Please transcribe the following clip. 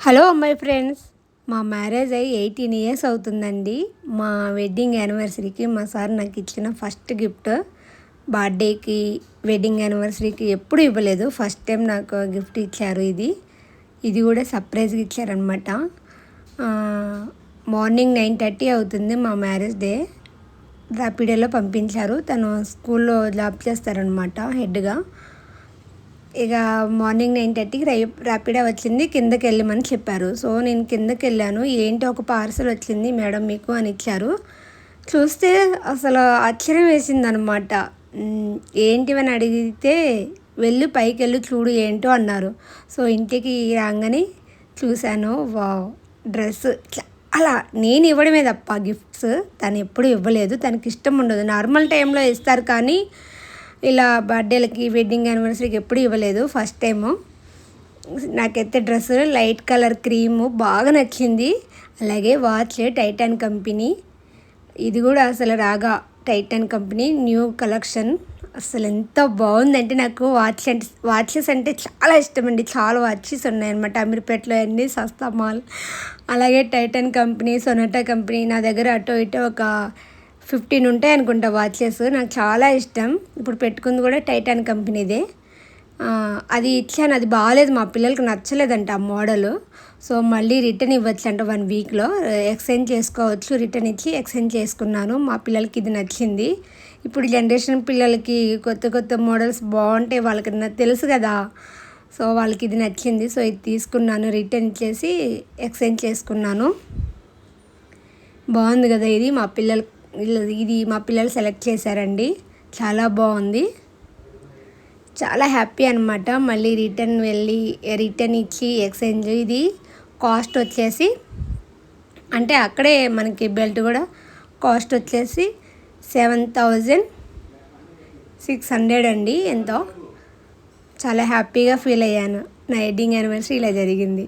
Hello my friends, మా marriage అయ్యి 18 years అవుతుందండి. మా వెడ్డింగ్ యానివర్సరీకి మా సార్ నాకు ఇచ్చిన ఫస్ట్ గిఫ్ట్. బర్త్డేకి, వెడ్డింగ్ యానివర్సరీకి ఎప్పుడు ఇవ్వలేదు. ఫస్ట్ టైం నాకు గిఫ్ట్ ఇచ్చారు. ఇది కూడా సర్ప్రైజ్గా ఇచ్చారనమాట. మార్నింగ్ 9:30 అవుతుంది మా మ్యారేజ్ డే. ర్యాపిడోలో పంపించారు. తను స్కూల్లో జాబ్ చేస్తారనమాట హెడ్గా. ఇక మార్నింగ్ 9:30కి ర్యాపిడో వచ్చింది, కిందకి వెళ్ళమని చెప్పారు. సో నేను కిందకి వెళ్ళాను. ఏంటి ఒక పార్సల్ వచ్చింది మేడం మీకు అని ఇచ్చారు. చూస్తే అసలు ఆశ్చర్యం వేసిందనమాట. ఏంటివని అడిగితే వెళ్ళి పైకి వెళ్ళి చూడు ఏంటో అన్నారు. సో ఇంటికి రాగానే చూశాను. వావ్, డ్రెస్ అలా నేను ఇవ్వడమే తప్ప గిఫ్ట్స్ తను ఎప్పుడు ఇవ్వలేదు. తనకి ఇష్టం ఉండదు. నార్మల్ టైంలో ఇస్తారు కానీ ఇలా బర్త్డేలకి, వెడ్డింగ్ యానివర్సరీకి ఎప్పుడు ఇవ్వలేదు. First time. నాకైతే డ్రెస్ లైట్ కలర్ క్రీము బాగా నచ్చింది. అలాగే వాచ్ టైటాన్ కంపెనీ. ఇది కూడా అసలు రాగా టైటాన్ కంపెనీ న్యూ కలెక్షన్. అసలు ఎంత బాగుందంటే నాకు వాచెస్ అంటే చాలా ఇష్టం అండి. చాలా వాచెస్ ఉన్నాయన్నమాట అమీర్పేటలో అన్ని సస్తా మాల్. అలాగే టైటాన్ కంపెనీ, సొనాటా కంపెనీ నా దగ్గర అటో ఇటో ఒక 15 ఉంటాయి అనుకుంటా వాచెస్. నాకు చాలా ఇష్టం. ఇప్పుడు పెట్టుకుంది కూడా టైటాన్ కంపెనీదే. అది ఇచ్చాను, అది బాగాలేదు, మా పిల్లలకి నచ్చలేదంట ఆ మోడలు. సో మళ్ళీ రిటర్న్ ఇవ్వచ్చు అంట 1 వీక్లో. ఎక్స్చేంజ్ చేసుకోవచ్చు. రిటర్న్ ఇచ్చి ఎక్స్చేంజ్ చేసుకున్నాను. మా పిల్లలకి ఇది నచ్చింది. ఇప్పుడు జనరేషన్ పిల్లలకి కొత్త కొత్త మోడల్స్ బాగుంటాయి, వాళ్ళకి తెలుసు కదా. సో వాళ్ళకి ఇది నచ్చింది. సో ఇది తీసుకున్నాను, రిటర్న్ ఇచ్చేసి ఎక్స్చేంజ్ చేసుకున్నాను. బాగుంది కదా ఇది. మా పిల్లలు సెలెక్ట్ చేశారండి. చాలా బాగుంది. చాలా హ్యాపీ అనమాట. మళ్ళీ రిటర్న్ ఇచ్చి ఎక్స్చేంజ్. ఇది కాస్ట్ వచ్చేసి అంటే అక్కడే మనకి బెల్ట్ కూడా కాస్ట్ వచ్చేసి 7,600 అండి. ఎంతో చాలా హ్యాపీగా ఫీల్ అయ్యాను. నా వెడ్డింగ్ యానివర్సరీ ఇలా జరిగింది.